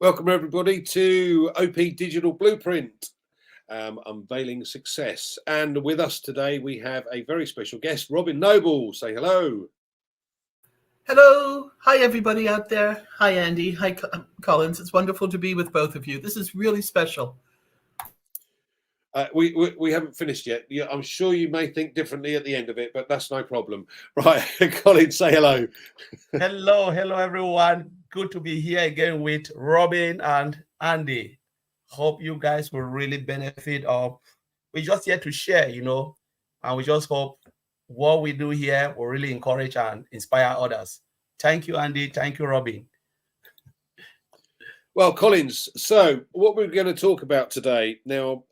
Welcome everybody to OP Digital Blueprint Unveiling Success. And with us today we have a very special guest, Robin Noble. Say hello. Hello. Hi, everybody out there. Hi, Andy. Hi, Collins. It's wonderful to be with both of you. This is really special. We haven't finished yet. I'm sure you may think differently at the end of it, but that's no problem. Right, Colin, say hello. Hello, everyone. Good to be here again with Robin and Andy. Hope you guys will really benefit of. We're just here to share, and we just hope what we do here will really encourage and inspire others. Thank you, Andy. Thank you, Robin. Well, Collins, so what we're going to talk about today now,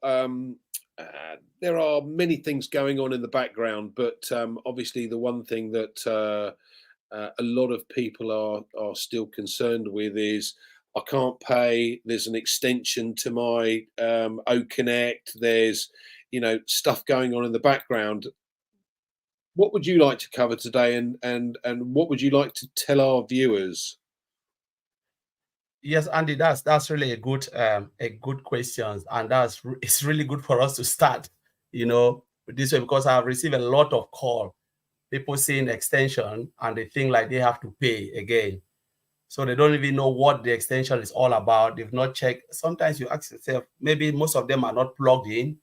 there are many things going on in the background, but obviously the one thing that a lot of people are still concerned with is I can't pay. There's an extension to my O Connect. There's stuff going on in the background. What would you like to cover today, and what would you like to tell our viewers? Yes, Andy, that's really a good question, and it's really good for us to start, this way, because I've received a lot of call, people seeing extension and they think like they have to pay again, so they don't even know what the extension is all about. They've not checked. Sometimes you ask yourself, maybe most of them are not plugged in,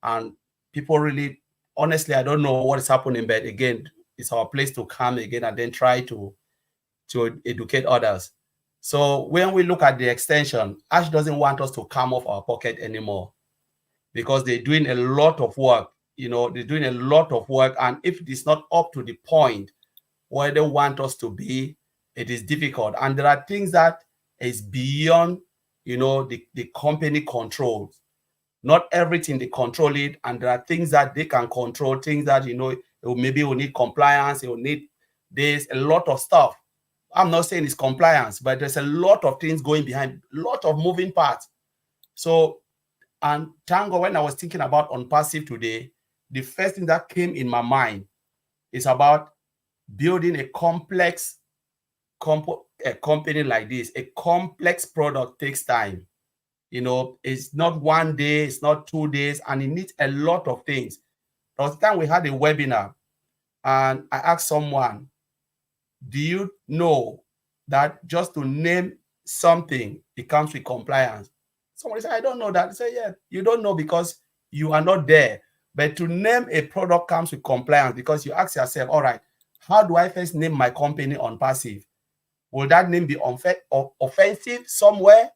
and people really, honestly, I don't know what is happening, but again, it's our place to come again and then try to educate others. So when we look at the extension, Ash doesn't want us to come off our pocket anymore, because they're doing a lot of work. They're doing a lot of work. And if it is not up to the point where they want us to be, it is difficult. And there are things that is beyond, the company controls. Not everything they control it. And there are things that they can control, things that, maybe will need compliance, it will need this, a lot of stuff. I'm not saying it's compliance, but there's a lot of things going behind, a lot of moving parts. So, and Tango, when I was thinking about OnPassive today, the first thing that came in my mind is about building a complex company like this. A complex product takes time. It's not one day, it's not 2 days, and it needs a lot of things. There was a time we had a webinar, and I asked someone, do you know that just to name something, it comes with compliance? Somebody said, I don't know that. I said, yeah, you don't know because you are not there. But to name a product comes with compliance, because you ask yourself, all right, how do I first name my company OnPassive? Will that name be offensive somewhere?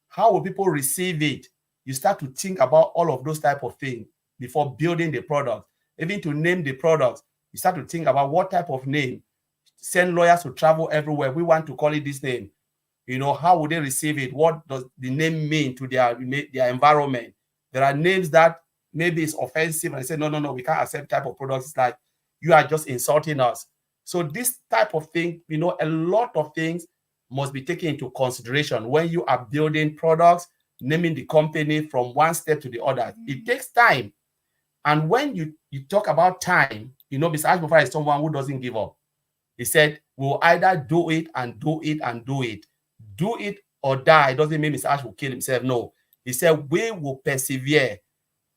How will people receive it? You start to think about all of those type of things before building the product. Even to name the product, you start to think about what type of name. Send lawyers to travel everywhere. We want to call it this name. How would they receive it? What does the name mean to their environment? There are names that maybe it's offensive, and I say, no, we can't accept type of products. It's like, you are just insulting us. So this type of thing, a lot of things must be taken into consideration when you are building products, naming the company from one step to the other. It takes time. And when you talk about time, besides before is someone who doesn't give up. He said, we'll either do it and do it and do it. Do it or die. It doesn't mean Mr. Ash will kill himself. No. He said, we will persevere.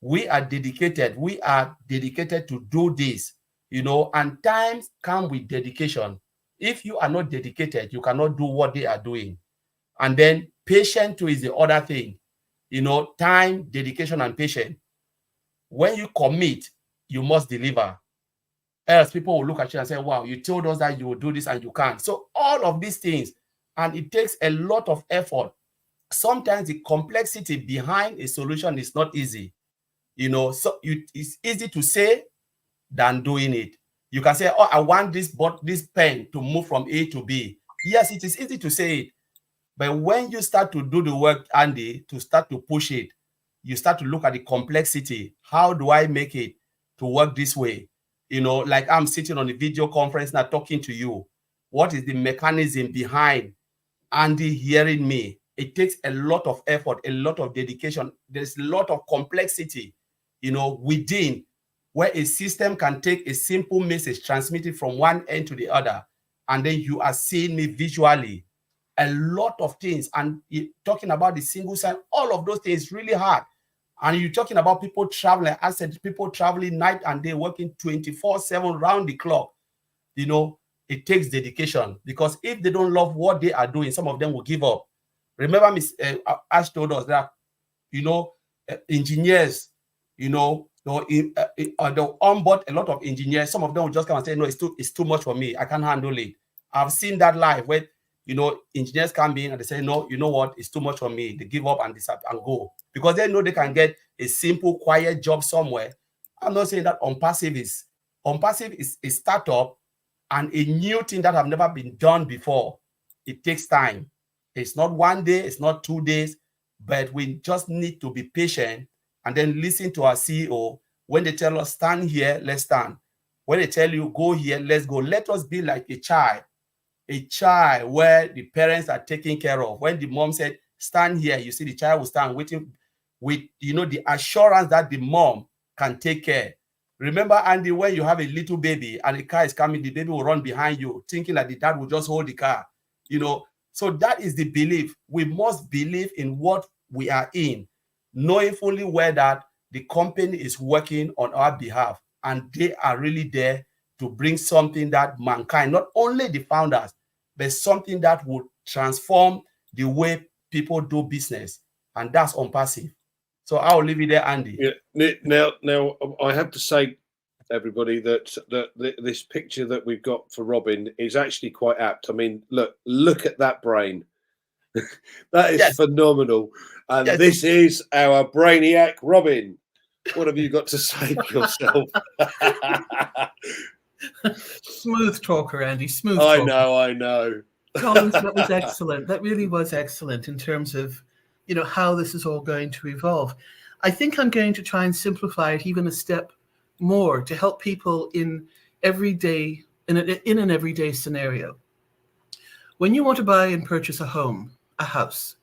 We are dedicated. We are dedicated to do this. And times come with dedication. If you are not dedicated, you cannot do what they are doing. And then patience too is the other thing. Time, dedication, and patience. When you commit, you must deliver. Else people will look at you and say, wow, you told us that you will do this and you can't. So all of these things, and it takes a lot of effort. Sometimes the complexity behind a solution is not easy. So it's easy to say than doing it. You can say, oh, I want this pen to move from A to B. Yes, it is easy to say it. But when you start to do the work, Andy, to start to push it, you start to look at the complexity. How do I make it to work this way? Like I'm sitting on a video conference now talking to you. What is the mechanism behind Andy hearing me? It takes a lot of effort, a lot of dedication. There's a lot of complexity, within, where a system can take a simple message, transmit it from one end to the other, and then you are seeing me visually. a lot of things. And talking about the single sign, all of those things really hard. And you're talking about people traveling. I said people traveling night and day, working 24/7 round the clock. It takes dedication, because if they don't love what they are doing, some of them will give up. Remember, Miss Ash told us that, engineers, they'll onboard a lot of engineers. Some of them will just come and say, no, it's too much for me. I can't handle it. I've seen that live where, engineers come in and they say, no, you know what? It's too much for me. They give up and go, because they know they can get a simple, quiet job somewhere. I'm not saying that OnPassive is a startup and a new thing that have never been done before. It takes time. It's not one day, it's not 2 days, but we just need to be patient and then listen to our CEO. When they tell us stand here, let's stand. When they tell you go here, let's go. Let us be like a child where the parents are taking care of. When the mom said stand here, you see the child will stand waiting with the assurance that the mom can take care. Remember, Andy, when you have a little baby and the car is coming, the baby will run behind you, thinking that the dad will just hold the car. So that is the belief. We must believe in what we are in, knowing fully well that the company is working on our behalf and they are really there to bring something that mankind, not only the founders, but something that would transform the way people do business. And that's OnPassive. So I'll leave it there, Andy. Yeah. Now, I have to say, everybody, that this picture that we've got for Robin is actually quite apt. I mean, look at that brain. That is phenomenal. And this is our brainiac Robin. What have you got to say for yourself? Smooth talker, Andy. Smooth talker. I know. Collins, that was excellent. That really was excellent in terms of, how this is all going to evolve. I think I'm going to try and simplify it even a step more to help people in an everyday scenario. When you want to buy and purchase a house,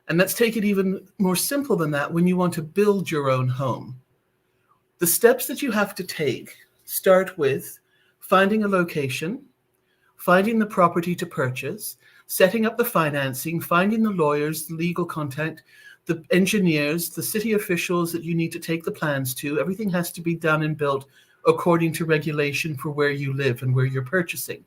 and let's take it even more simple than that, when you want to build your own home, the steps that you have to take start with finding a location, finding the property to purchase, setting up the financing, finding the lawyers, the legal contact, the engineers, the city officials that you need to take the plans to. Everything has to be done and built according to regulation for where you live and where you're purchasing.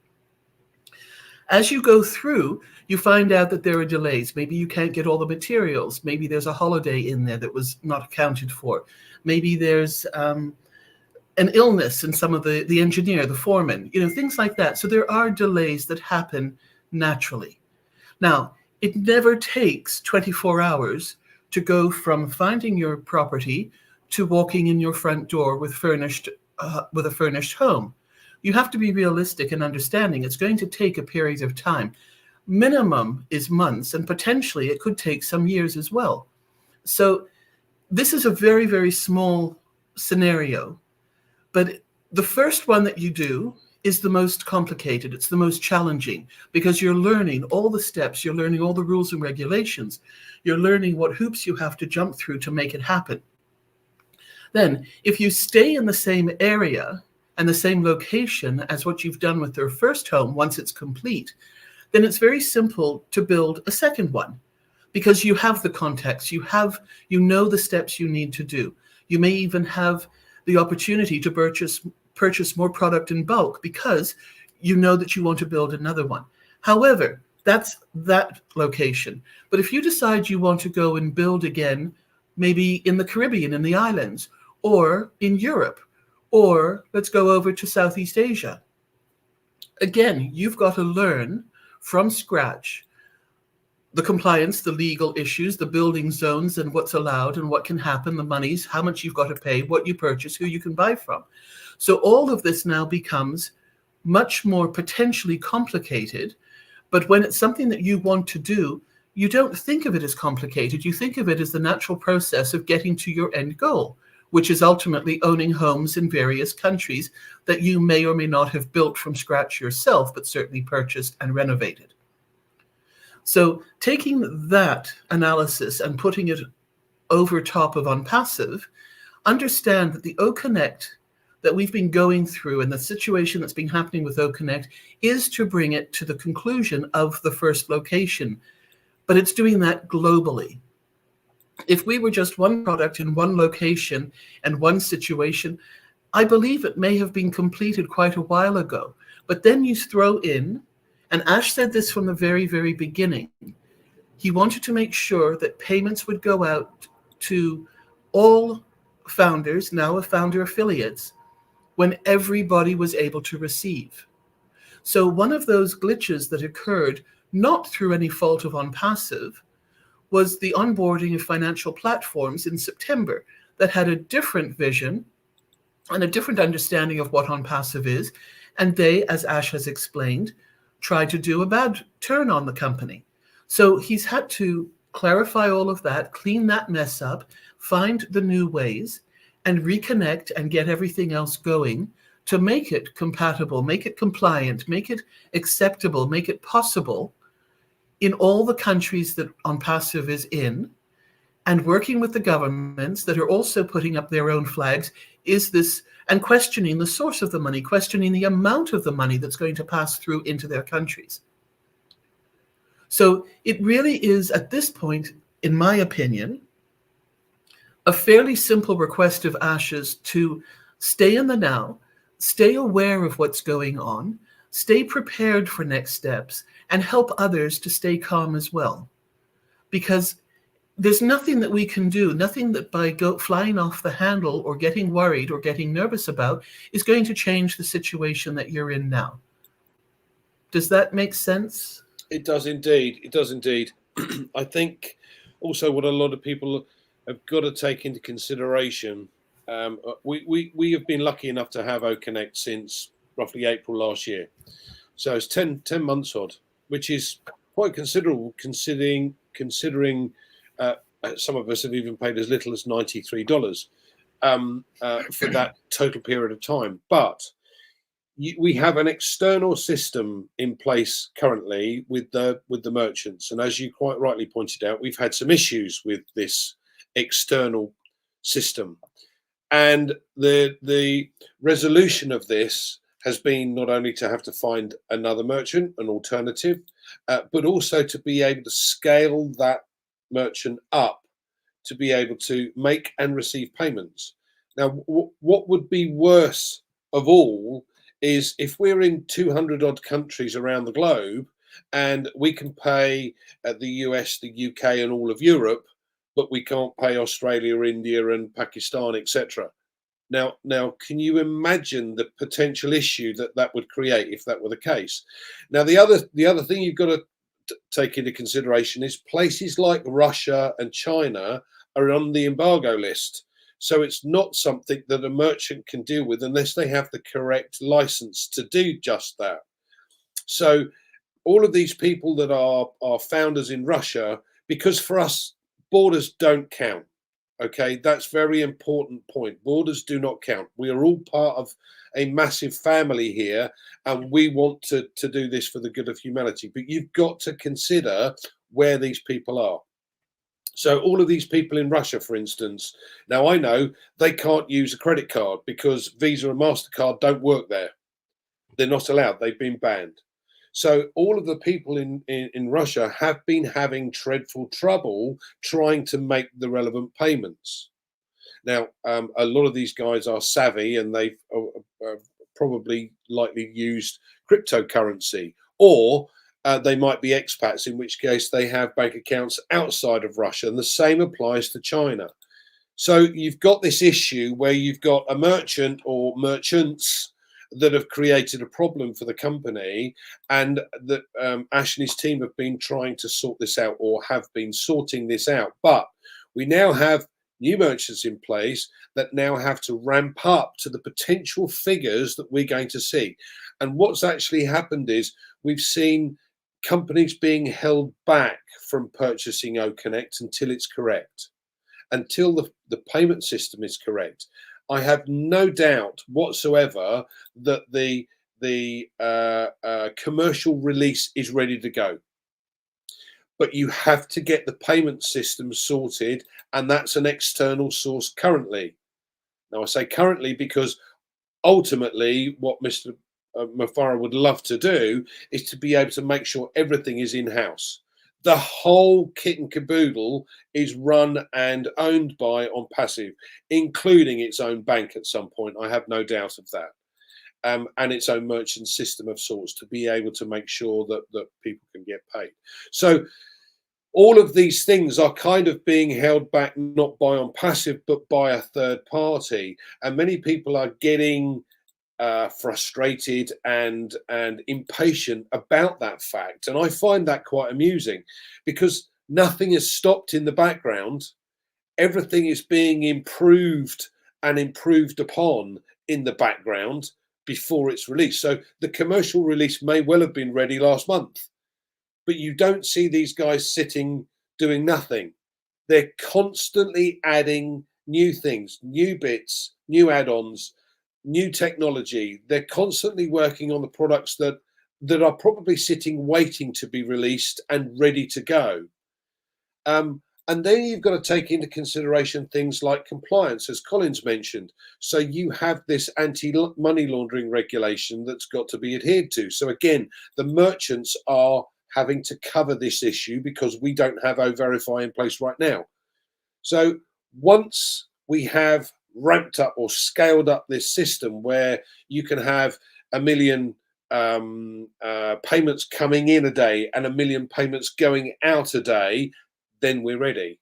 As you go through, you find out that there are delays. Maybe you can't get all the materials. Maybe there's a holiday in there that was not accounted for. Maybe there's an illness in some of the engineer, the foreman, things like that. So there are delays that happen naturally. Now, it never takes 24 hours to go from finding your property to walking in your front door with a furnished home. You have to be realistic and understanding it's going to take a period of time. Minimum is months, and potentially it could take some years as well. So this is a very, very small scenario, but the first one that you do is the most complicated. It's the most challenging because you're learning all the steps, you're learning all the rules and regulations, you're learning what hoops you have to jump through to make it happen. Then, if you stay in the same area and the same location as what you've done with their first home once it's complete, then it's very simple to build a second one because you have the context, you know the steps you need to do. You may even have the opportunity to purchase more product in bulk because you know that you want to build another one. However, that's that location. But if you decide you want to go and build again, maybe in the Caribbean, in the islands, or in Europe, or let's go over to Southeast Asia. Again, you've got to learn from scratch the compliance, the legal issues, the building zones and what's allowed and what can happen, the monies, how much you've got to pay, what you purchase, who you can buy from. So all of this now becomes much more potentially complicated. But when it's something that you want to do, you don't think of it as complicated. You think of it as the natural process of getting to your end goal, which is ultimately owning homes in various countries that you may or may not have built from scratch yourself, but certainly purchased and renovated. So taking that analysis and putting it over top of OnPassive, understand that the OConnect, that we've been going through and the situation that's been happening with OConnect is to bring it to the conclusion of the first location, but it's doing that globally. If we were just one product in one location and one situation, I believe it may have been completed quite a while ago. But then you throw in, and Ash said this from the very, very beginning, he wanted to make sure that payments would go out to all founders, now founder affiliates, when everybody was able to receive. So one of those glitches that occurred, not through any fault of OnPassive, was the onboarding of financial platforms in September that had a different vision and a different understanding of what OnPassive is. And they, as Ash has explained, tried to do a bad turn on the company. So he's had to clarify all of that, clean that mess up, find the new ways, and reconnect and get everything else going to make it compatible, make it compliant, make it acceptable, make it possible in all the countries that OnPassive is in, and working with the governments that are also putting up their own flags, is this, and questioning the source of the money, questioning the amount of the money that's going to pass through into their countries. So it really is, at this point, in my opinion, a fairly simple request of Ash's to stay in the now, stay aware of what's going on, stay prepared for next steps, and help others to stay calm as well. Because there's nothing that we can do, nothing that by flying off the handle or getting worried or getting nervous about is going to change the situation that you're in now. Does that make sense? It does indeed. It does indeed. I think also what a lot of people have got to take into consideration, we have been lucky enough to have OConnect since roughly April last year. So it's 10 months odd, which is quite considerable considering some of us have even paid as little as $93 for that total period of time. But we have an external system in place currently with the merchants, and as you quite rightly pointed out, we've had some issues with this external system, and the resolution of this has been not only to have to find another merchant, an alternative, but also to be able to scale that merchant up to be able to make and receive payments. Now, what would be worse of all is if we're in 200 odd countries around the globe and we can pay the US, the UK, and all of Europe, but we can't pay Australia, India, and Pakistan, etc. Now, can you imagine the potential issue that would create if that were the case? Now, the other thing you've got to take into consideration is places like Russia and China are on the embargo list. So it's not something that a merchant can deal with unless they have the correct license to do just that. So all of these people that are founders in Russia, because for us, borders don't count. Okay, that's a very important point. Borders do not count. We are all part of a massive family here, and we want to do this for the good of humanity. But you've got to consider where these people are. So all of these people in Russia, for instance, now I know they can't use a credit card because Visa and MasterCard don't work there. They're not allowed. They've been banned. So all of the people in Russia have been having dreadful trouble trying to make the relevant payments. Now, a lot of these guys are savvy and they've probably likely used cryptocurrency, or they might be expats, in which case they have bank accounts outside of Russia, and the same applies to China. So you've got this issue where you've got a merchant or merchants that have created a problem for the company, and that Ash and his team have been trying to sort this out, or have been sorting this out. But we now have new merchants in place that now have to ramp up to the potential figures that we're going to see. And what's actually happened is we've seen companies being held back from purchasing OConnect until it's correct, until the payment system is correct. I have no doubt whatsoever that the commercial release is ready to go. But you have to get the payment system sorted, and that's an external source currently. Now, I say currently because ultimately, what Mr. Mufara would love to do is to be able to make sure everything is in-house. The whole kit and caboodle is run and owned by OnPassive, including its own bank at some point. I have no doubt of that. And its own merchant system of sorts to be able to make sure that people can get paid. So all of these things are kind of being held back not by OnPassive but by a third party, and many people are getting frustrated and impatient about that fact. And I find that quite amusing, because nothing is stopped in the background. Everything is being improved and improved upon in the background before it's released. So the commercial release may well have been ready last month, but you don't see these guys sitting doing nothing. They're constantly adding new things, new bits, new add-ons, new technology. They're constantly working on the products that are probably sitting waiting to be released and ready to go. And then you've got to take into consideration things like compliance, as Collins mentioned. So you have this anti-money laundering regulation that's got to be adhered to. So again, the merchants are having to cover this issue because we don't have O-Verify in place right now. So once we have ramped up or scaled up this system where you can have 1 million payments coming in a day and 1 million payments going out a day, then we're ready.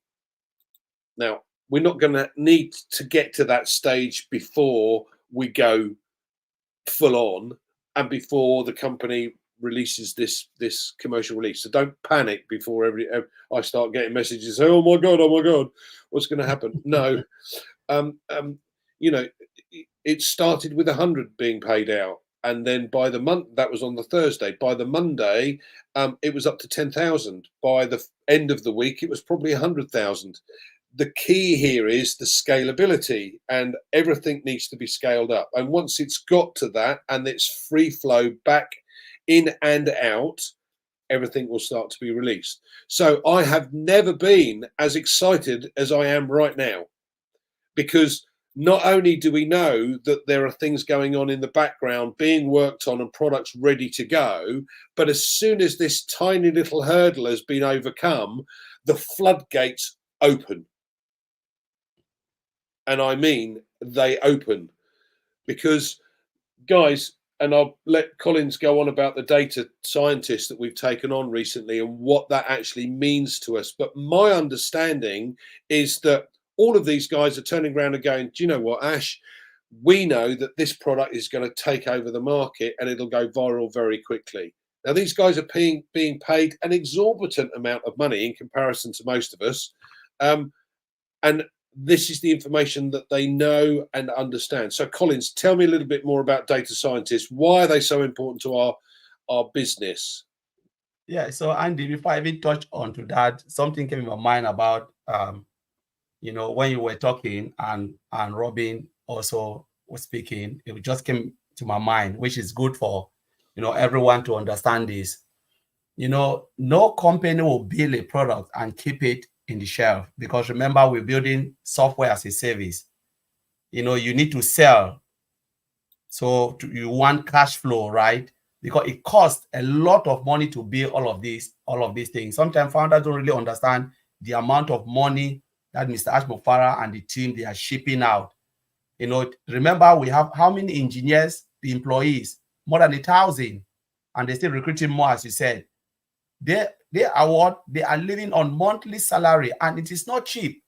Now, we're not going to need to get to that stage before we go full on and before the company releases this commercial release. So don't panic before I start getting messages say, oh my god, what's going to happen? No. You know, it started with 100 being paid out, and then by the month, that was on the Thursday, by the Monday it was up to 10,000. By the end of the week it was probably 100,000. The key here is the scalability, and everything needs to be scaled up, and once it's got to that and it's free flow back in and out, everything will start to be released. So I have never been as excited as I am right now, because not only do we know that there are things going on in the background being worked on and products ready to go, but as soon as this tiny little hurdle has been overcome, the floodgates open. And I mean, they open, because guys, and I'll let Collins go on about the data scientists that we've taken on recently and what that actually means to us. But my understanding is that all of these guys are turning around and going, do you know what, Ash? We know that this product is going to take over the market and it'll go viral very quickly. Now, these guys are being paid an exorbitant amount of money in comparison to most of us. And this is the information that they know and understand. So, Collins, tell me a little bit more about data scientists. Why are they so important to our business? Yeah, so Andy, before I even touch on to that, something came in my mind about you know, when you were talking and Robin also was speaking, it just came to my mind, which is good for, you know, everyone to understand this. You know, no company will build a product and keep it in the shelf, because remember, we're building software as a service. You know, you need to sell. So you want cash flow, right? Because it costs a lot of money to build all of these things. Sometimes founders don't really understand the amount of money that Mr. Ash Mufara and the team, they are shipping out. You know, remember, we have how many engineers, the employees? More than 1,000, and they're still recruiting more, as you said. They are living on monthly salary, and it is not cheap.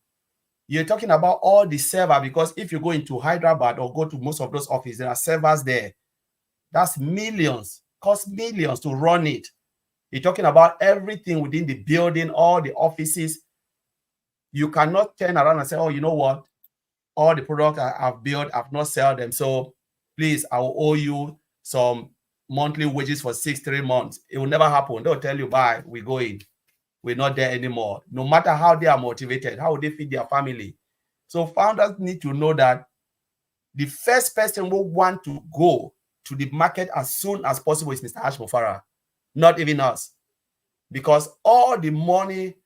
You're talking about all the server, because if you go into Hyderabad or go to most of those offices, there are servers there. That's millions, cost millions to run it. You're talking about everything within the building, all the offices. You cannot turn around and say, oh, you know what? All the products I've built, I've not sold them. So please, I will owe you some monthly wages for 3 months. It will never happen. They'll tell you, bye, we're going. We're not there anymore. No matter how they are motivated, how they feed their family. So founders need to know that the first person who want to go to the market as soon as possible is Mr. Ash Mufara, not even us. Because all the money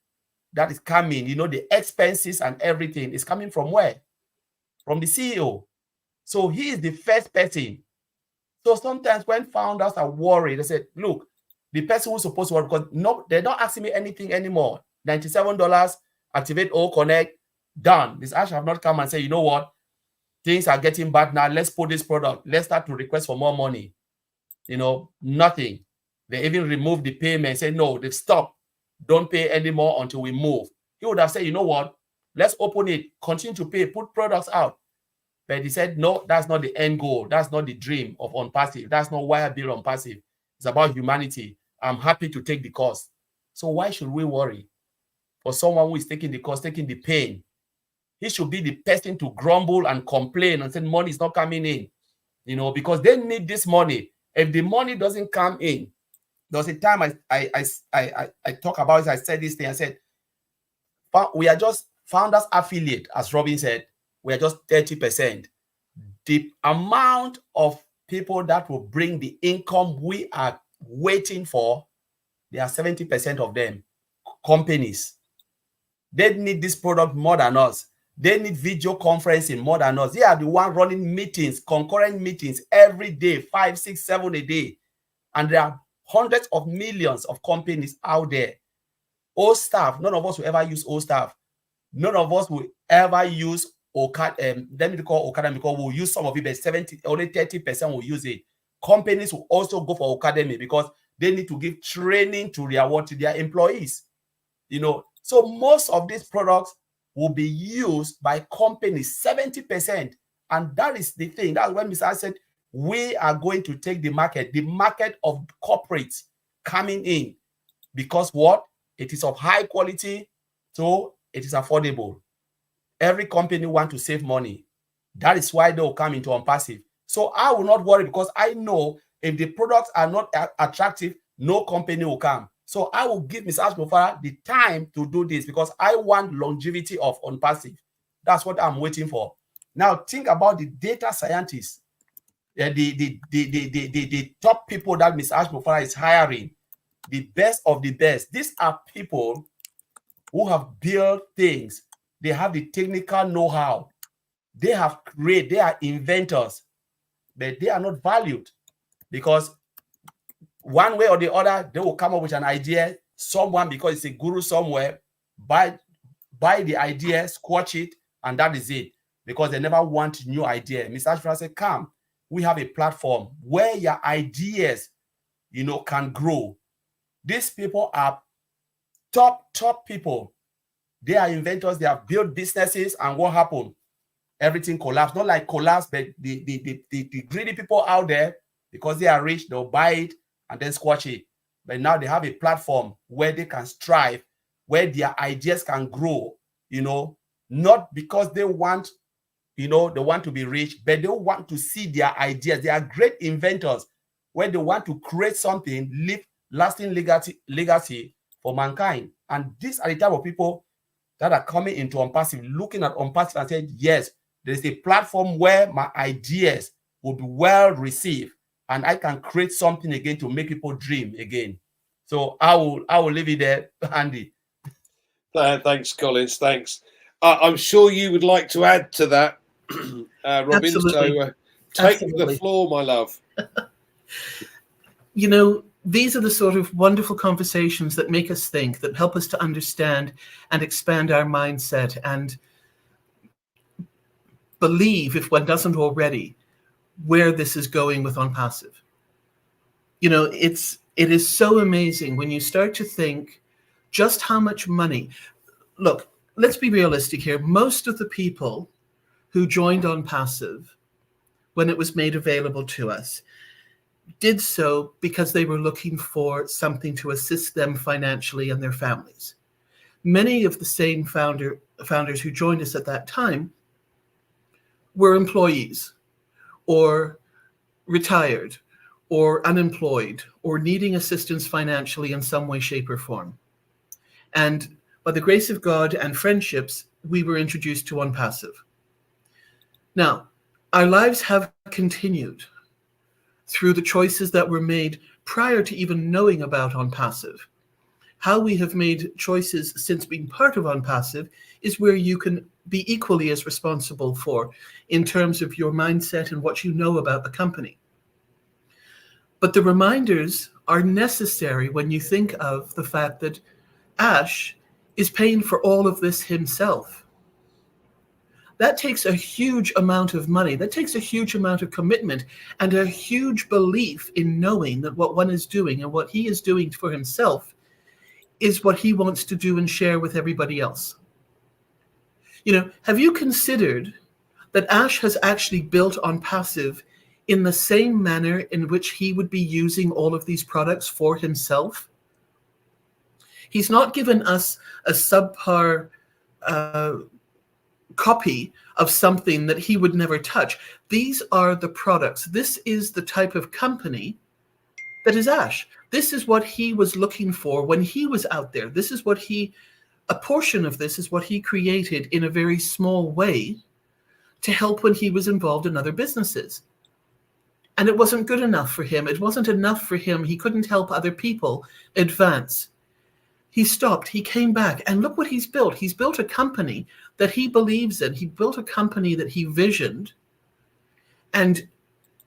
that is coming, you know, the expenses and everything is coming from where? From the CEO. So he is the first person. So sometimes when founders are worried, they say, look, the person who's supposed to work, because no, they're not asking me anything anymore. $97, activate all connect, done. This Ash have not come and say, you know what? Things are getting bad now. Let's put this product. Let's start to request for more money. Nothing. They even removed the payment, say, no, they've stopped. Don't pay anymore until we move. He would have said, you know what? Let's open it, continue to pay, put products out. But he said, no, that's not the end goal. That's not the dream of OnPassive. That's not why I built OnPassive. It's about humanity. I'm happy to take the cost. So why should we worry? For someone who is taking the cost, taking the pain, he should be the person to grumble and complain and say money is not coming in, because they need this money. If the money doesn't come in, there was a time I talk about it. I said this thing. I said, we are just founders affiliate, as Robin said. We are just 30%. The amount of people that will bring the income we are waiting for, they are 70% of them. Companies. They need this product more than us. They need video conferencing more than us. They are the one running meetings, concurrent meetings every day, 5, 6, 7 a day. And there are hundreds of millions of companies out there. Old staff, none of us will ever use old staff. None of us will ever use Okada. Let me call Okada because we'll use some of it, but only 30% will use it. Companies will also go for Academy because they need to give training to their employees. So most of these products will be used by companies, 70%. And that is the thing. That's when Mr. said, we are going to take the market of corporates coming in, because what? It is of high quality, so it is affordable. Every company wants to save money. That is why they will come into OnPassive. So I will not worry, because I know if the products are not attractive, no company will come. So I will give Mr. Ashmofara the time to do this, because I want longevity of OnPassive. That's what I'm waiting for. Now think about the data scientists, the top people that Mr. Ashmofara is hiring, the best of the best. These are people who have built things. They have the technical know-how. They have created, they are inventors, but they are not valued, because one way or the other, they will come up with an idea. Someone, because it's a guru somewhere, buy the idea, squash it, and that is it, because they never want new idea. Mr. Ashford said, come, we have a platform where your ideas, can grow. These people are top people. They are inventors. They have built businesses, and what happened? Everything collapsed. Not like collapse, but the greedy people out there, because they are rich, they'll buy it and then squash it. But now they have a platform where they can strive, where their ideas can grow, not because they want, they want to be rich, but they want to see their ideas. They are great inventors, where they want to create something, leave lasting legacy for mankind. And these are the type of people that are coming into OnPassive, looking at OnPassive and saying, yes, there's a platform where my ideas will be well received, and I can create something again to make people dream again. So I will leave it there, Andy. Thanks, Collins. Thanks. I'm sure you would like to add to that, Robin. Absolutely. So take Absolutely. the floor, my love. These are the sort of wonderful conversations that make us think, that help us to understand and expand our mindset and believe, if one doesn't already, where this is going with OnPassive. It is so amazing when you start to think just how much money. Look, let's be realistic here. Most of the people who joined OnPassive when it was made available to us did so because they were looking for something to assist them financially and their families. Many of the same founders who joined us at that time were employees or retired or unemployed or needing assistance financially in some way, shape, or form. And by the grace of God and friendships, we were introduced to OnPassive. Now, our lives have continued through the choices that were made prior to even knowing about OnPassive. how we have made choices since being part of OnPassive is where you can be equally as responsible for in terms of your mindset and what you know about the company. But the reminders are necessary when you think of the fact that Ash is paying for all of this himself. That takes a huge amount of money. That takes a huge amount of commitment and a huge belief in knowing that what one is doing and what he is doing for himself is what he wants to do and share with everybody else. Have you considered that Ash has actually built OnPassive in the same manner in which he would be using all of these products for himself? He's not given us a subpar copy of something that he would never touch. These are the products. This is the type of company that is Ash. This is what he was looking for when he was out there. This is what a portion of this is what he created in a very small way to help when he was involved in other businesses. And it wasn't good enough for him. It wasn't enough for him. He couldn't help other people advance. He stopped. He came back. And look what he's built. He's built a company that he believes in. He built a company that he visioned and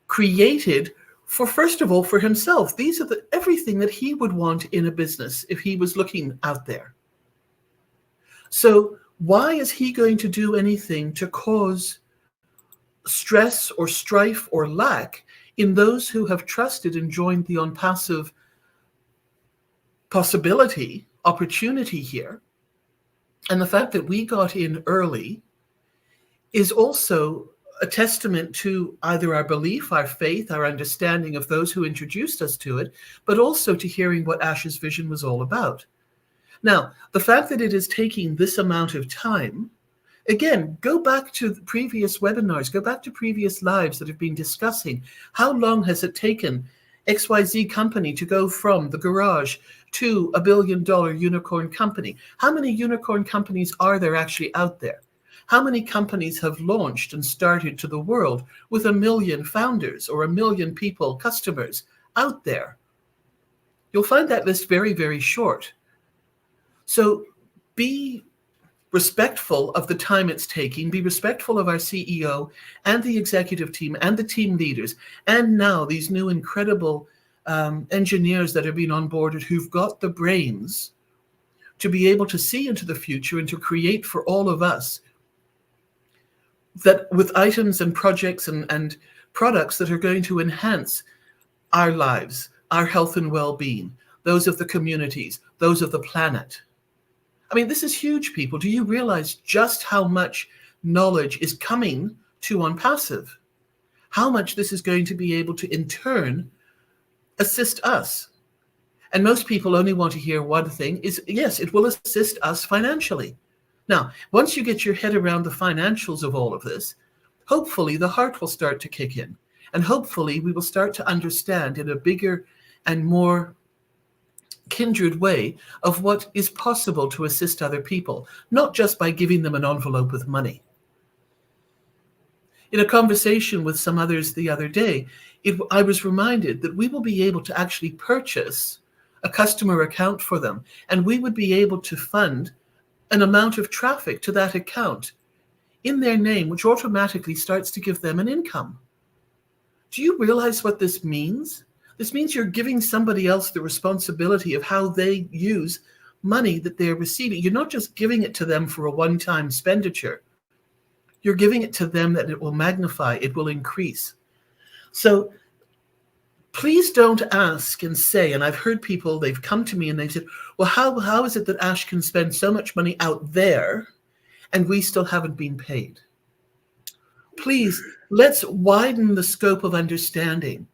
created for, first of all, for himself. These are everything that he would want in a business if he was looking out there. So why is he going to do anything to cause stress or strife or lack in those who have trusted and joined the OnPassive opportunity here? And the fact that we got in early is also a testament to either our belief, our faith, our understanding of those who introduced us to it, but also to hearing what Ash's vision was all about. Now, the fact that it is taking this amount of time, again, go back to the previous webinars, go back to previous lives that have been discussing how long has it taken XYZ company to go from the garage to a $1 billion unicorn company. How many unicorn companies are there actually out there? How many companies have launched and started to the world with 1 million founders or 1 million people, customers out there? You'll find that list very, very short. So be respectful of the time it's taking, be respectful of our CEO and the executive team and the team leaders, and now these new incredible engineers that have been onboarded who've got the brains to be able to see into the future and to create for all of us that with items and projects and products that are going to enhance our lives, our health and well-being, those of the communities, those of the planet. I mean, this is huge, people. Do you realize just how much knowledge is coming to OnPassive? How much this is going to be able to, in turn, assist us? And most people only want to hear one thing is, yes, it will assist us financially. Now, once you get your head around the financials of all of this, hopefully the heart will start to kick in. And hopefully we will start to understand in a bigger and more kindred way of what is possible to assist other people, not just by giving them an envelope with money. In a conversation with some others the other day, I was reminded that we will be able to actually purchase a customer account for them, and we would be able to fund an amount of traffic to that account in their name, which automatically starts to give them an income. Do you realize what this means? This means you're giving somebody else the responsibility of how they use money that they're receiving. You're not just giving it to them for a one-time expenditure. You're giving it to them that it will magnify, it will increase. So please don't ask and say, and I've heard people, they've come to me and they've said, well, how is it that Ash can spend so much money out there and we still haven't been paid? Please, let's widen the scope of understanding.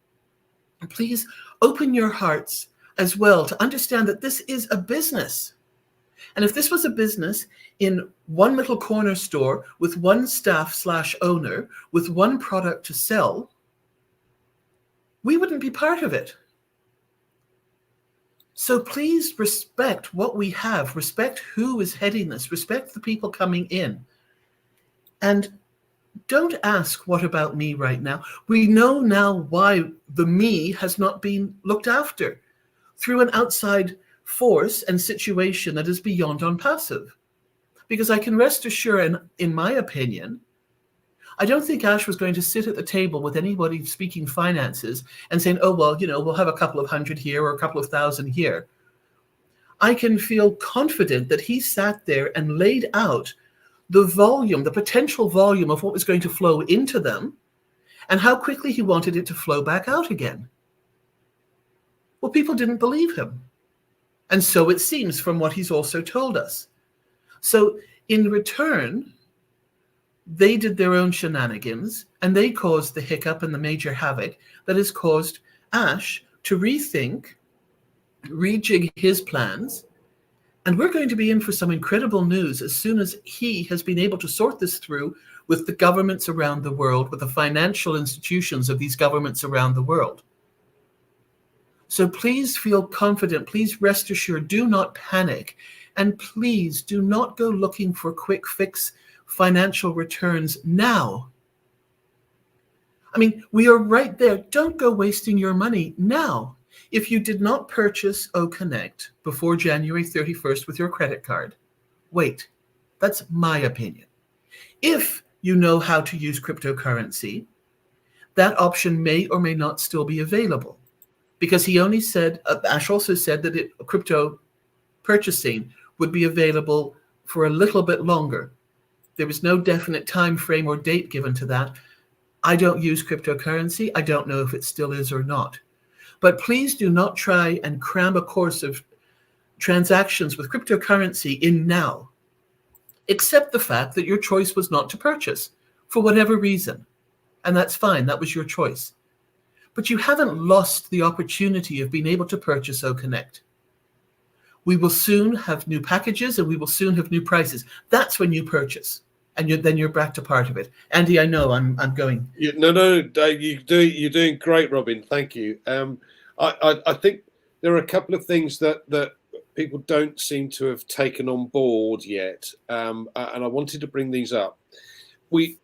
Please open your hearts as well to understand that this is a business. And if this was a business in one little corner store with one staff/owner with one product to sell, we wouldn't be part of it. So please respect what we have, respect who is heading this, respect the people coming in. And don't ask, what about me right now? We know now why the me has not been looked after through an outside force and situation that is beyond OnPassive. Because I can rest assured, and in my opinion, I don't think Ash was going to sit at the table with anybody speaking finances and saying, oh, well, we'll have a couple of hundred here or a couple of thousand here. I can feel confident that he sat there and laid out the volume, the potential volume of what was going to flow into them and how quickly he wanted it to flow back out again. Well, people didn't believe him. And so it seems from what he's also told us. So in return, they did their own shenanigans and they caused the hiccup and the major havoc that has caused Ash to rethink, rejig his plans. And we're going to be in for some incredible news as soon as he has been able to sort this through with the governments around the world, with the financial institutions of these governments around the world. So please feel confident. Please rest assured. Do not panic. And please do not go looking for quick fix financial returns now. I mean, we are right there. Don't go wasting your money now. If you did not purchase OConnect before January 31st with your credit card, wait. That's my opinion. If you know how to use cryptocurrency, that option may or may not still be available. Because he only said, Ash also said that crypto purchasing would be available for a little bit longer. There was no definite time frame or date given to that. I don't use cryptocurrency. I don't know if it still is or not. But please do not try and cram a course of transactions with cryptocurrency in now. Accept the fact that your choice was not to purchase for whatever reason. And that's fine. That was your choice. But you haven't lost the opportunity of being able to purchase OConnect. We will soon have new packages and we will soon have new prices. That's when you purchase. And then you're back to part of it. Andy, I know I'm going. No, you're doing great, Robin. Thank you. I think there are a couple of things that people don't seem to have taken on board yet, and I wanted to bring these up. We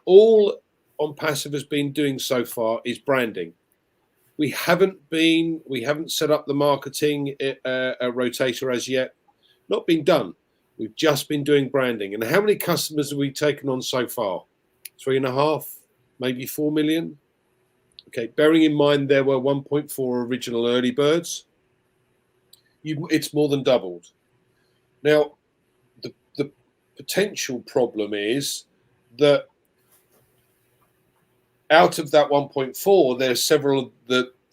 all OnPassive has been doing so far is branding. We haven't set up the marketing rotator as yet. Not been done. We've just been doing branding. And how many customers have we taken on so far? 3.5, maybe 4 million. Okay, bearing in mind there were 1.4 original early birds. It's more than doubled. Now, the potential problem is that out of that 1.4, there's several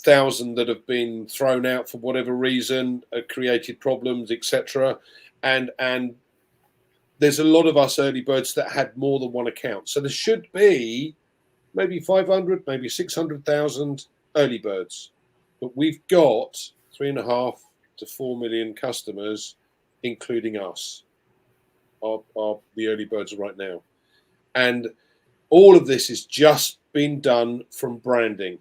thousand that have been thrown out for whatever reason, created problems, etc. And there's a lot of us early birds that had more than one account. So there should be maybe 500, maybe 600,000 early birds. But we've got 3.5 to 4 million customers, including us, are the early birds right now. And all of this has just been done from branding.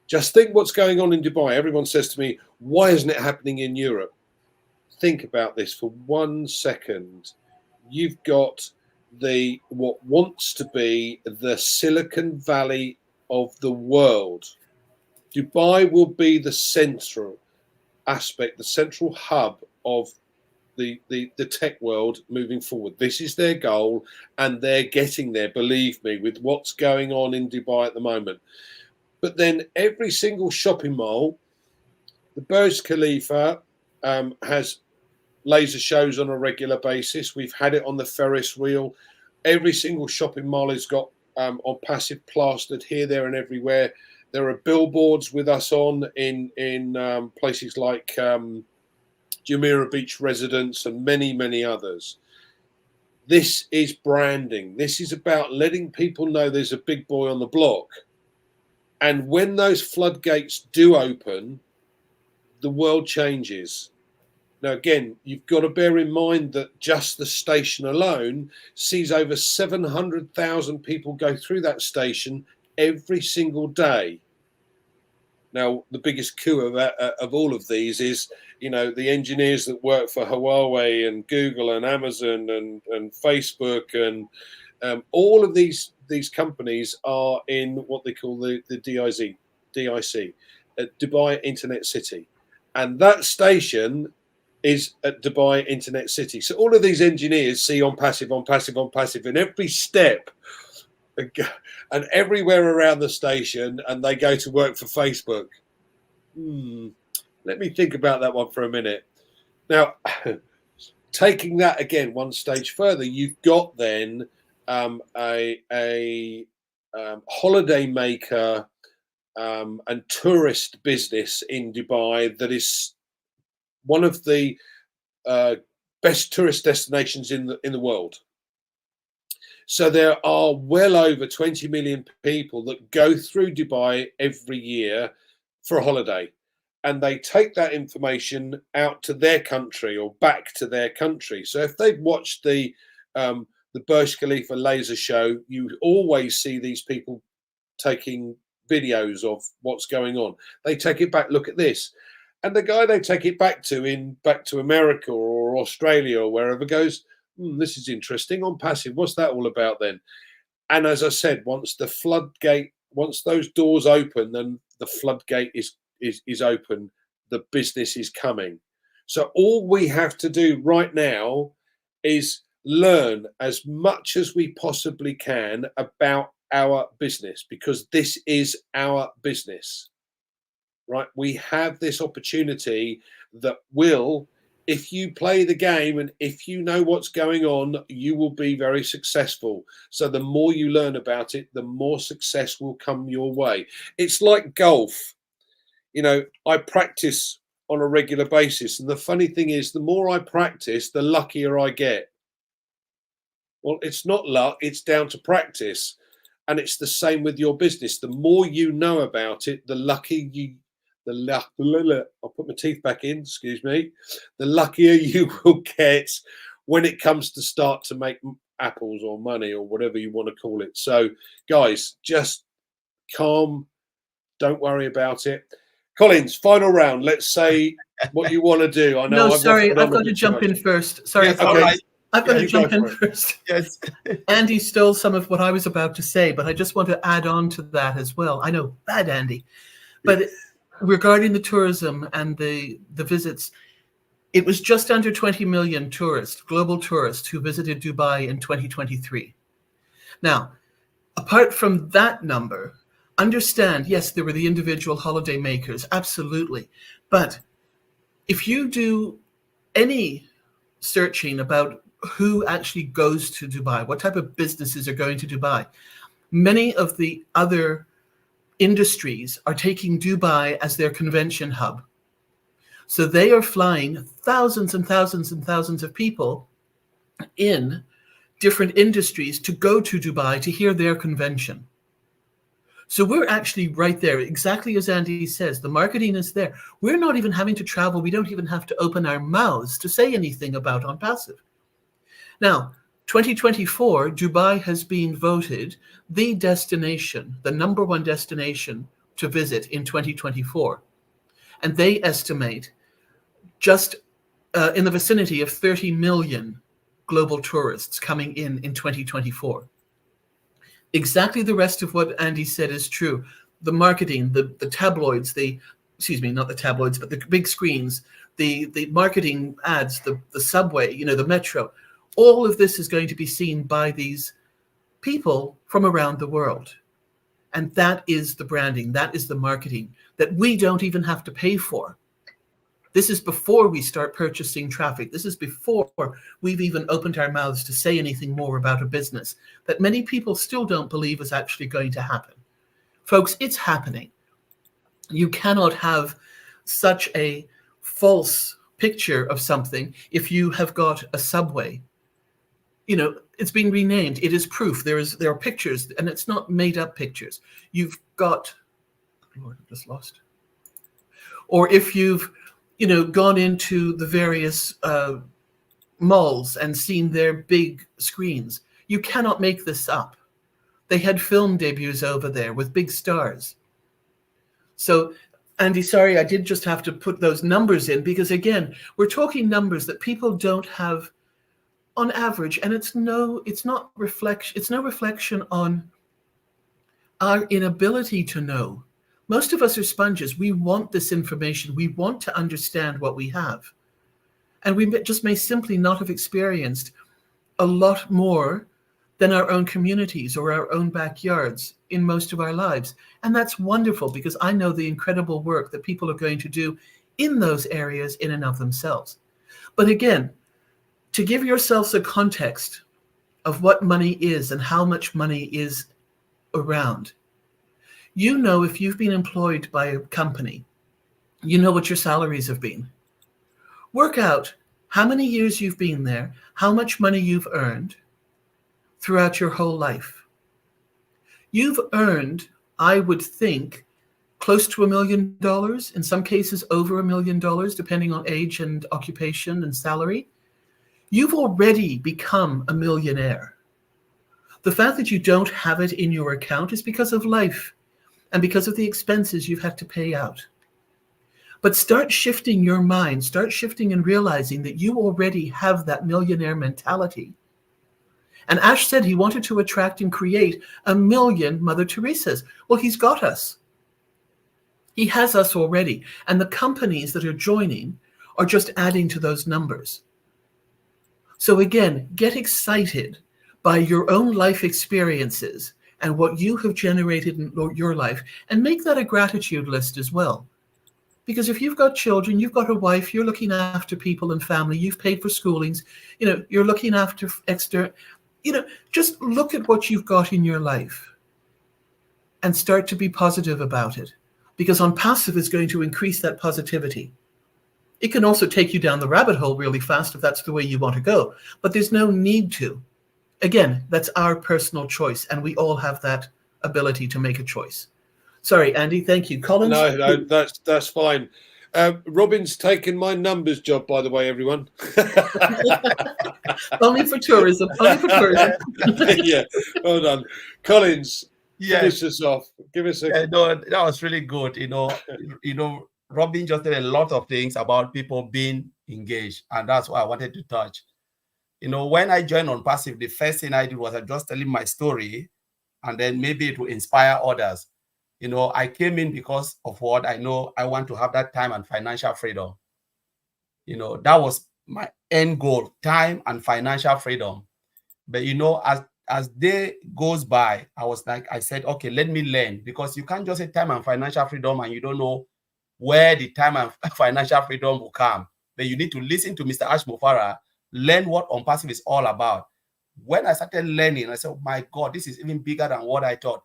Just think what's going on in Dubai. Everyone says to me, why isn't it happening in Europe? Think about this for 1 second. You've got what wants to be the Silicon Valley of the world. Dubai will be the central aspect, the central hub of the tech world moving forward. This is their goal, and they're getting there, believe me, with what's going on in Dubai at the moment. But then every single shopping mall, the Burj Khalifa has laser shows on a regular basis. We've had it on the Ferris wheel. Every single shopping mall has got OnPassive plastered here, there, and everywhere. There are billboards with us on in places like Jumeirah Beach Residence and many, many others. This is branding. This is about letting people know there's a big boy on the block. And when those floodgates do open, the world changes. Now, again, you've got to bear in mind that just the station alone sees over 700,000 people go through that station every single day. Now, the biggest coup of all of these is, the engineers that work for Huawei and Google and Amazon and Facebook and all of these companies are in what they call the DIC, Dubai Internet City. and that station is at Dubai Internet City. So all of these engineers see OnPassive, OnPassive, OnPassive in every step and everywhere around the station, and they go to work for Facebook. Let me think about that one for a minute. Now, taking that again one stage further, you've got then a holiday maker and tourist business in Dubai that is one of the best tourist destinations in the world. So there are well over 20 million people that go through Dubai every year for a holiday, and they take that information out to their country or back to their country. So if they've watched the Burj Khalifa laser show, you always see these people taking videos of what's going on. They take it back. Look at this. And the guy they take it back to America or Australia or wherever goes, this is interesting. OnPassive, what's that all about then? And as I said, once those doors open, then the floodgate is open. The business is coming. So all we have to do right now is learn as much as we possibly can about our business, because this is our business. Right, we have this opportunity that will, if you play the game and if you know what's going on, you will be very successful. So the more you learn about it, the more success will come your way. It's like golf. I practice on a regular basis, and the funny thing is, the more I practice, the luckier I get. Well, it's not luck, it's down to practice. And it's the same with your business. The more you know about it, the luckier you I'll put my teeth back in, excuse me. The luckier you will get when it comes to start to make apples or money or whatever you want to call it. So, guys, just calm. Don't worry about it. Collins, final round. Let's say what you want to do. I know. No, sorry, I've got to jump in first. Sorry, Yes, all right. I've got to jump in first. Yes. Andy stole some of what I was about to say, but I just want to add on to that as well. I know, bad Andy. But regarding the tourism and the visits, it was just under 20 million global tourists who visited Dubai in 2023. Now, apart from that number, understand, yes, there were the individual holiday makers, absolutely. But if you do any searching about who actually goes to Dubai, what type of businesses are going to Dubai, many of the other industries are taking Dubai as their convention hub. So they are flying thousands and thousands and thousands of people in different industries to go to Dubai to hear their convention. So we're actually right there, exactly as Andy says, the marketing is there. We're not even having to travel. We don't even have to open our mouths to say anything about OnPassive. Now, 2024, Dubai has been voted the destination, the number one destination to visit in 2024. And they estimate just in the vicinity of 30 million global tourists coming in 2024. Exactly the rest of what Andy said is true. The marketing, the tabloids, not the tabloids, but the big screens, the marketing ads, the subway, the metro, all of this is going to be seen by these people from around the world. And that is the branding, that is the marketing that we don't even have to pay for. This is before we start purchasing traffic. This is before we've even opened our mouths to say anything more about a business that many people still don't believe is actually going to happen. Folks, it's happening. You cannot have such a false picture of something if you have got a subway. It's been renamed. It is proof. There are pictures, and it's not made up pictures. You've got, Lord, I've just lost. Or if you've, gone into the various malls and seen their big screens, you cannot make this up. They had film debuts over there with big stars. So, Andy, sorry, I did just have to put those numbers in because, again, we're talking numbers that people don't have on average, and it's no reflection on our inability to know. Most of us are sponges. We want this information. We want to understand what we have. And we just may simply not have experienced a lot more than our own communities or our own backyards in most of our lives. And that's wonderful, because I know the incredible work that people are going to do in those areas in and of themselves. But again, to give yourselves a context of what money is and how much money is around, you know, if you've been employed by a company, you know what your salaries have been. Work out how many years you've been there, how much money you've earned throughout your whole life. You've earned, I would think, close to $1 million, in some cases over $1 million, depending on age and occupation and salary. You've already become a millionaire. The fact that you don't have it in your account is because of life and because of the expenses you've had to pay out. But start shifting your mind, start shifting and realizing that you already have that millionaire mentality. And Ash said he wanted to attract and create 1 million Mother Teresas. Well, he's got us. He has us already. And the companies that are joining are just adding to those numbers. So again, get excited by your own life experiences and what you have generated in your life, and make that a gratitude list as well. Because if you've got children, you've got a wife, you're looking after people and family, you've paid for schoolings, you're looking after just look at what you've got in your life and start to be positive about it. Because OnPassive is going to increase that positivity. It can also take you down the rabbit hole really fast if that's the way you want to go, but there's no need to. Again, that's our personal choice, and we all have that ability to make a choice. Sorry, Andy, thank you. Collins? No, that's fine. Robin's taken my numbers job, by the way, everyone. Only for tourism. Only for tourism. Yeah, well done. Collins, Yeah. finish us off. Give us a... No, that was really good. Robin just said a lot of things about people being engaged, and that's what I wanted to touch. When I joined OnPassive, the first thing I did was I just telling my story, and then maybe it will inspire others. I came in because of what I know. I want to have that time and financial freedom. That was my end goal, time and financial freedom. But as day goes by, I said, okay, let me learn, because you can't just say time and financial freedom and you don't know where the time and financial freedom will come. But you need to listen to Mr. Ash Mufara, learn what OnPassive is all about. When I started learning, I said, oh my God, this is even bigger than what I thought.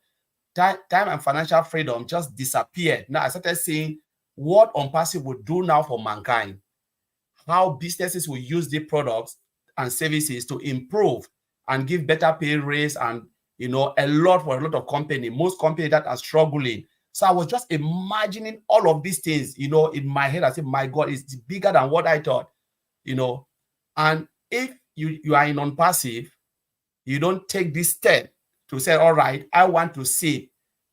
Time and financial freedom just disappeared. Now I started seeing what OnPassive would do now for mankind, how businesses will use the products and services to improve and give better pay raise, and a lot for a lot of companies, most companies that are struggling. So I was just imagining all of these things, in my head. I said, my God, it's bigger than what I thought, And if you are in OnPassive, you don't take this step to say, all right, I want to sit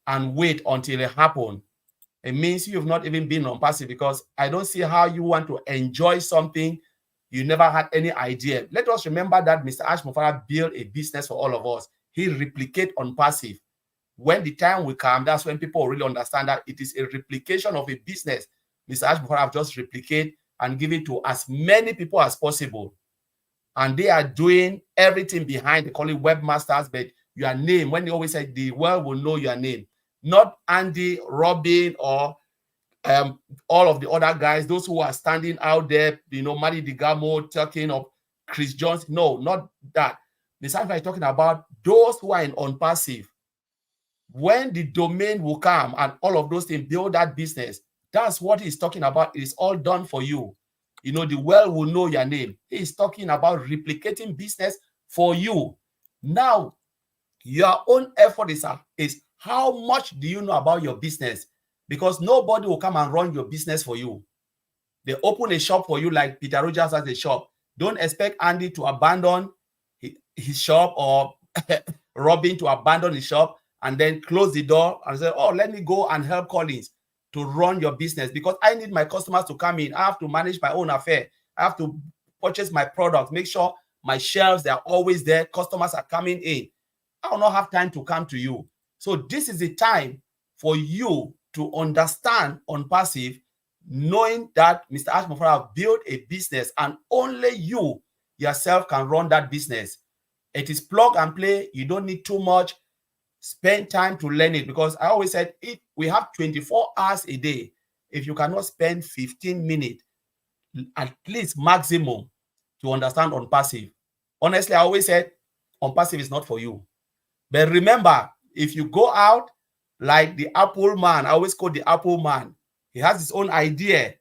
and wait until it happens. It means you've not even been OnPassive, because I don't see how you want to enjoy something you never had any idea. Let us remember that Mr. Ash Mufara built a business for all of us. He replicated OnPassive. When the time will come, that's when people really understand that it is a replication of a business. Mr. Ash Mufara have just replicated and given to as many people as possible. And they are doing everything behind. They call it webmasters, but your name, when they always say the world will know your name, not Andy, Robin, or all of the other guys, those who are standing out there, Mari Digamo, talking of Chris Jones. No, not that. The same is talking about those who are in OnPassive. When the domain will come and all of those things, build that business. That's what he's talking about. It's all done for you. The world will know your name. He's talking about replicating business for you. Now, your own effort is how much do you know about your business? Because nobody will come and run your business for you. They open a shop for you, like Peter Rogers has a shop. Don't expect Andy to abandon his shop, or Robin to abandon his shop and then close the door and say, oh, let me go and help Collins to run your business, because I need my customers to come in. I have to manage my own affair. I have to purchase my products, make sure my shelves, they are always there. Customers are coming in. I will not have time to come to you. So this is the time for you to understand OnPassive, knowing that Mr. Ash Mufara built a business and only you yourself can run that business. It is plug and play. You don't need too much. Spend time to learn it, because I always said, if we have 24 hours a day, if you cannot spend 15 minutes, at least maximum, to understand OnPassive. Honestly, I always said OnPassive is not for you. But remember, if you go out like the Apple man, I always call the Apple man, he has his own idea. He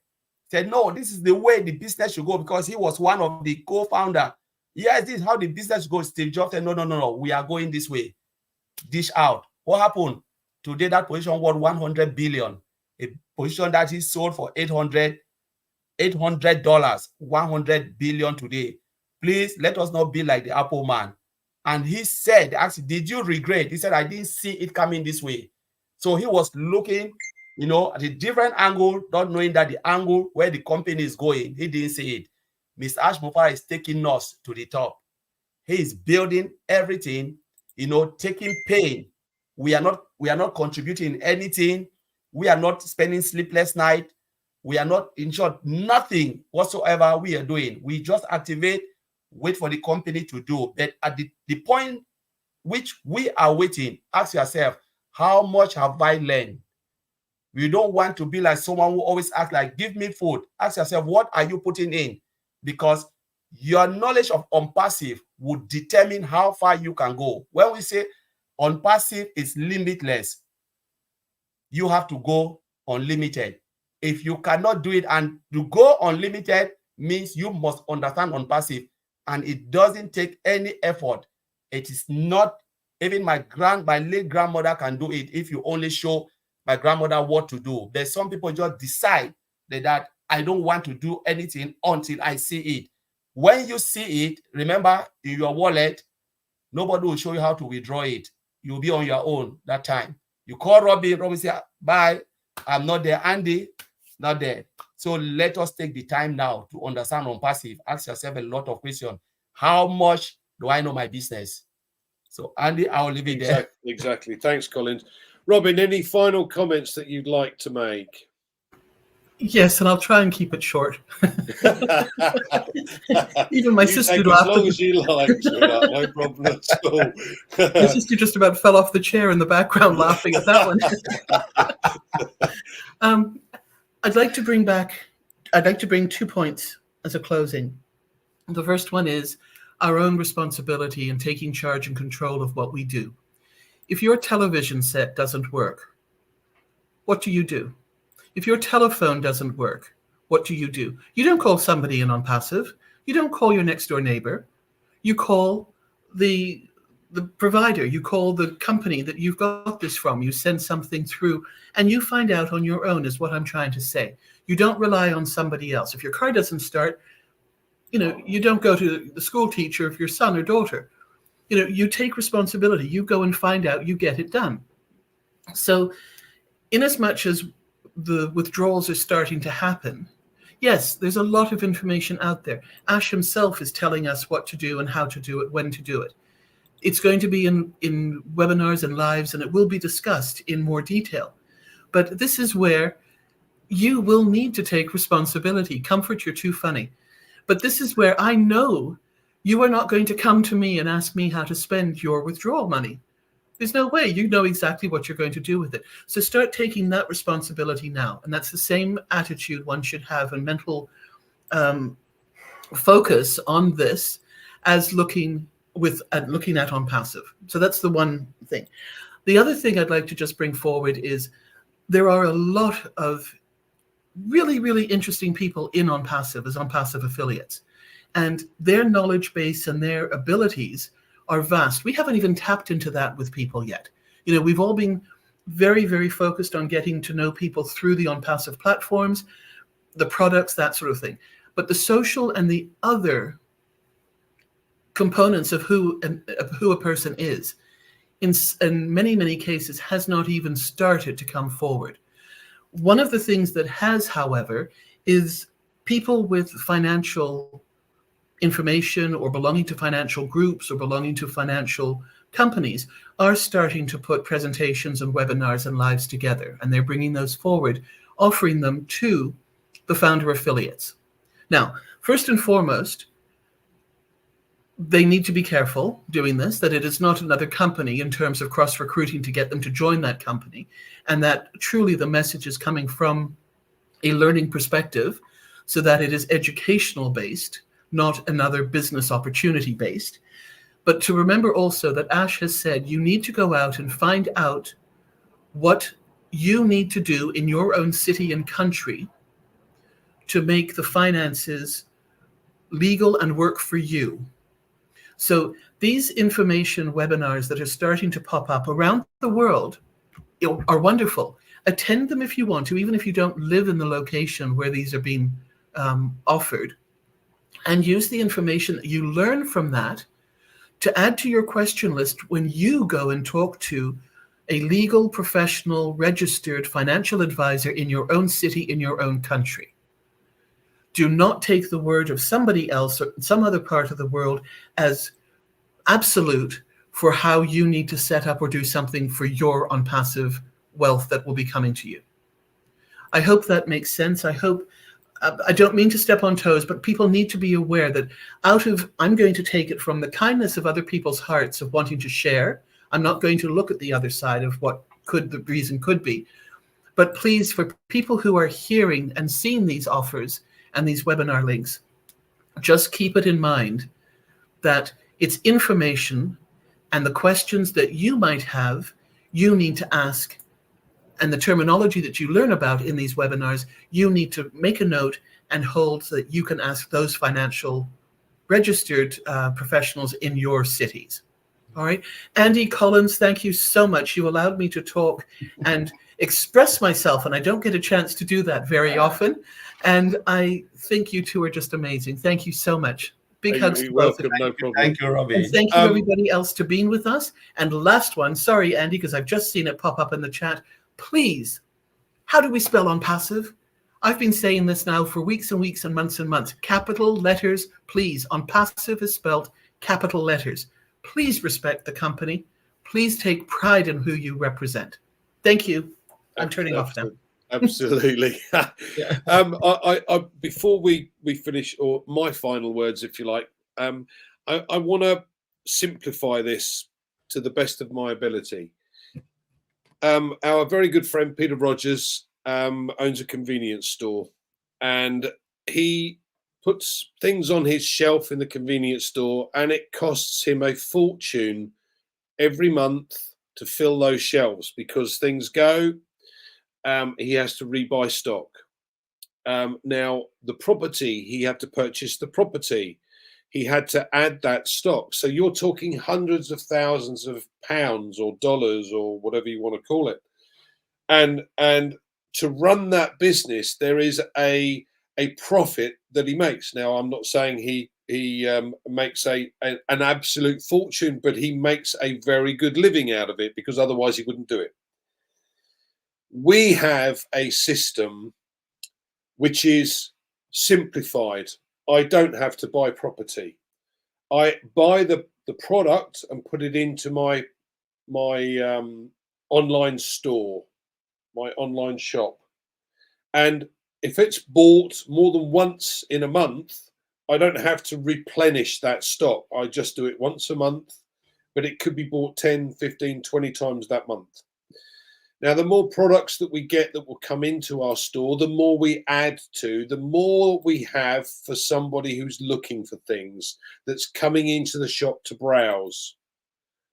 said, no, this is the way the business should go, because he was one of the co-founder. Yes, this is how the business goes. Steve Jobs said, no, we are going this way. Dish out. What happened? Today, that position worth 100 billion. A position that he sold for $800, $100 billion today. Please let us not be like the Apple man. And he said, actually, did you regret? He said, I didn't see it coming this way. So he was looking, at a different angle, not knowing that the angle where the company is going, he didn't see it. Mr. Ash Mufara is taking us to the top. He is building everything, taking pain. We are not contributing anything. We are not spending sleepless night. We are not, in short, nothing whatsoever we are doing. We just activate, wait for the company to do. But at the point which we are waiting, ask yourself, how much have I learned? We don't want to be like someone who always asks, like, give me food. Ask yourself, what are you putting in? Because your knowledge of OnPassive would determine how far you can go. When we say OnPassive is limitless, you have to go unlimited. If you cannot do it, and to go unlimited means you must understand OnPassive, and it doesn't take any effort. It is not, even my late grandmother can do it if you only show my grandmother what to do. There's some people just decide that I don't want to do anything until I see it. When you see it, remember, in your wallet, nobody will show you how to withdraw it. You'll be on your own that time. You call Robbie say, bye, I'm not there. Andy, not there. So let us take the time now to understand OnPassive. Ask yourself a lot of questions. How much do I know my business? So Andy, I'll leave it there. Exactly. Thanks, Collins. Robin, any final comments that you'd like to make? Yes, and I'll try and keep it short. Even my sister take laughed. As long as you like, sweetheart, no problem at all. My sister just about fell off the chair in the background laughing at that one. I'd like to bring 2 points as a closing. The first one is our own responsibility in taking charge and control of what we do. If your television set doesn't work, what do you do? If your telephone doesn't work, what do? You don't call somebody in OnPassive. You don't call your next door neighbor. You call the provider. You call the company that you've got this from. You send something through and you find out on your own, is what I'm trying to say. You don't rely on somebody else. If your car doesn't start, you don't go to the school teacher of your son or daughter. You take responsibility. You go and find out, you get it done. So in as much as the withdrawals are starting to happen, yes, there's a lot of information out there. Ash himself is telling us what to do and how to do it, when to do it. It's going to be in webinars and lives, and it will be discussed in more detail. But this is where you will need to take responsibility. Comfort, you're too funny. But this is where I know you are not going to come to me and ask me how to spend your withdrawal money. There's no way. You know exactly what you're going to do with it. So start taking that responsibility now. And that's the same attitude one should have, and mental focus on this as looking at OnPassive. So that's the one thing. The other thing I'd like to just bring forward is there are a lot of really, really interesting people in OnPassive as OnPassive affiliates. And their knowledge base and their abilities are vast. We haven't even tapped into that with people yet. We've all been very, very focused on getting to know people through the OnPassive platforms, the products, that sort of thing. But the social and the other components of who a person is, in many, many cases, has not even started to come forward. One of the things that has, however, is people with financial information or belonging to financial groups or belonging to financial companies are starting to put presentations and webinars and lives together, and they're bringing those forward, offering them to the founder affiliates. Now, first and foremost, they need to be careful doing this, that it is not another company in terms of cross-recruiting to get them to join that company, and that truly the message is coming from a learning perspective so that it is educational based, not another business opportunity based. But to remember also that Ash has said you need to go out and find out what you need to do in your own city and country to make the finances legal and work for you. So these information webinars that are starting to pop up around the world are wonderful. Attend them if you want to, even if you don't live in the location where these are being offered, and use the information that you learn from that to add to your question list when you go and talk to a legal, professional, registered financial advisor in your own city, in your own country. Do not take the word of somebody else or some other part of the world as absolute for how you need to set up or do something for your OnPassive wealth that will be coming to you. I hope that makes sense. I don't mean to step on toes, but people need to be aware that I'm going to take it from the kindness of other people's hearts of wanting to share. I'm not going to look at the other side of what the reason could be. But please, for people who are hearing and seeing these offers and these webinar links, just keep it in mind that it's information, and the questions that you might have, you need to ask, and the terminology that you learn about in these webinars, you need to make a note and hold so that you can ask those financial registered professionals in your cities. All right. Andy Collins, thank you so much. You allowed me to talk and express myself, and I don't get a chance to do that very often. And I think you two are just amazing. Thank you so much. Big hugs to both of you. No problem. Thank you, Robbie. And thank you, everybody else, to being with us. And last one, sorry, Andy, because I've just seen it pop up in the chat. Please, how do we spell OnPassive? I've been saying this now for weeks and weeks and months. Capital letters, please. OnPassive is spelled capital letters. Please respect the company. Please take pride in who you represent. Thank you. I'm turning off now. Absolutely. Yeah. I before we finish, or my final words, if you like, I want to simplify this to the best of my ability. Our very good friend Peter Rogers owns a convenience store, and he puts things on his shelf in the convenience store, and it costs him a fortune every month to fill those shelves because things go. He has to rebuy stock. Now, the property, he had to purchase the property. He had to add that stock. So you're talking hundreds of thousands of pounds or dollars or whatever you want to call it. And to run that business, there is a profit that he makes. Now, I'm not saying he makes an absolute fortune, but he makes a very good living out of it because otherwise he wouldn't do it. We have a system which is simplified. I don't have to buy property. I buy the product and put it into my online store, my online shop. And if it's bought more than once in a month, I don't have to replenish that stock. I just do it once a month, but it could be bought 10, 15, 20 times that month. Now, the more products that we get that will come into our store, the more we add to, the more we have for somebody who's looking for things, that's coming into the shop to browse.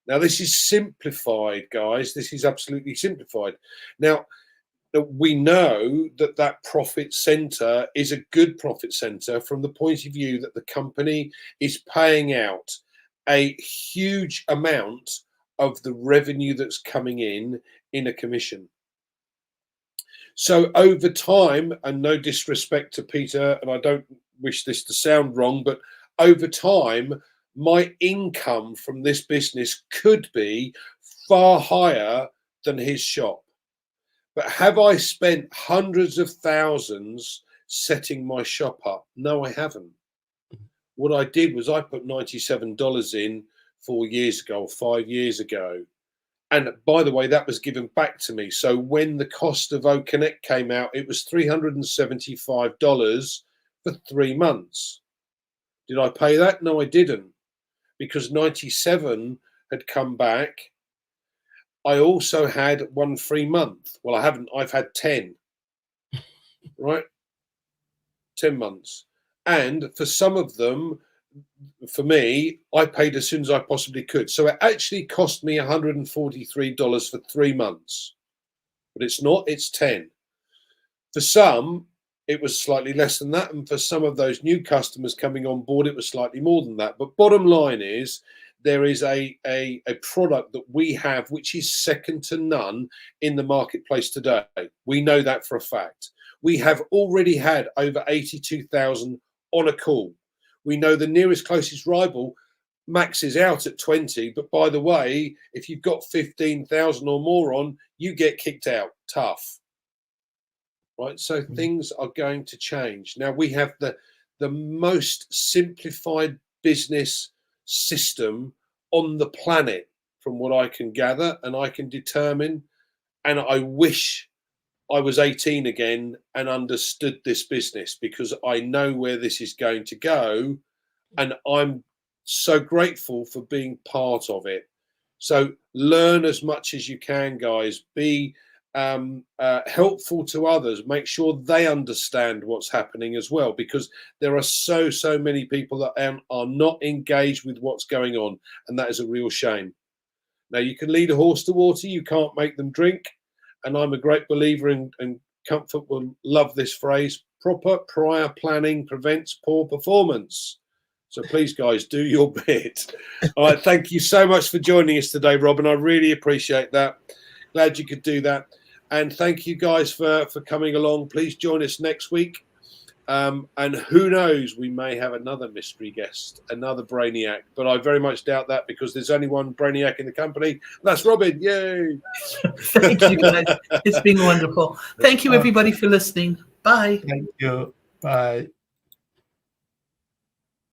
Now, this is simplified, guys. This is absolutely simplified. Now, we know that that profit center is a good profit center from the point of view that the company is paying out a huge amount of the revenue that's coming in a commission. So over time, and no disrespect to Peter, and I don't wish this to sound wrong, but over time, my income from this business could be far higher than his shop. But have I spent hundreds of thousands setting my shop up? No, I haven't. what I did was I put $97 in 4 years ago, or 5 years ago. And by the way, that was given back to me. So when the cost of O Connect came out, it was $375 for 3 months. Did I pay that? No, I didn't, because 97 had come back. I also had 1 free month. Well, I haven't. I've had 10, right? 10 months. And for some of them, for me, I paid as soon as I possibly could. So it actually cost me $143 for 3 months. But it's not, it's 10. For some, it was slightly less than that. And for some of those new customers coming on board, it was slightly more than that. But bottom line is, there is a product that we have which is second to none in the marketplace today. We know that for a fact. We have already had over 82,000 on a call. We know the nearest closest rival maxes out at 20, but by the way, if you've got 15,000 or more on, you get kicked out. Tough, right? So things are going to change. Now we have the most simplified business system on the planet, from what I can gather and I can determine. And I wish I was 18 again and understood this business, because I know where this is going to go, and I'm so grateful for being part of it. So learn as much as you can, guys. Be helpful to others. Make sure they understand what's happening as well, because there are so many people that are not engaged with what's going on, and that is a real shame. Now, you can lead a horse to water, you can't make them drink. And I'm a great believer in, and Comfort will love this phrase, proper prior planning prevents poor performance. So please, guys, do your bit. All right, thank you so much for joining us today, Robin. I really appreciate that. Glad you could do that. And thank you guys for coming along. Please join us next week. And who knows, we may have another mystery guest, another brainiac, but I very much doubt that, because there's only one brainiac in the company. That's Robin. Yay. Thank you, guys. It's been wonderful. Thank you, everybody, for listening. Bye. Thank you. Bye.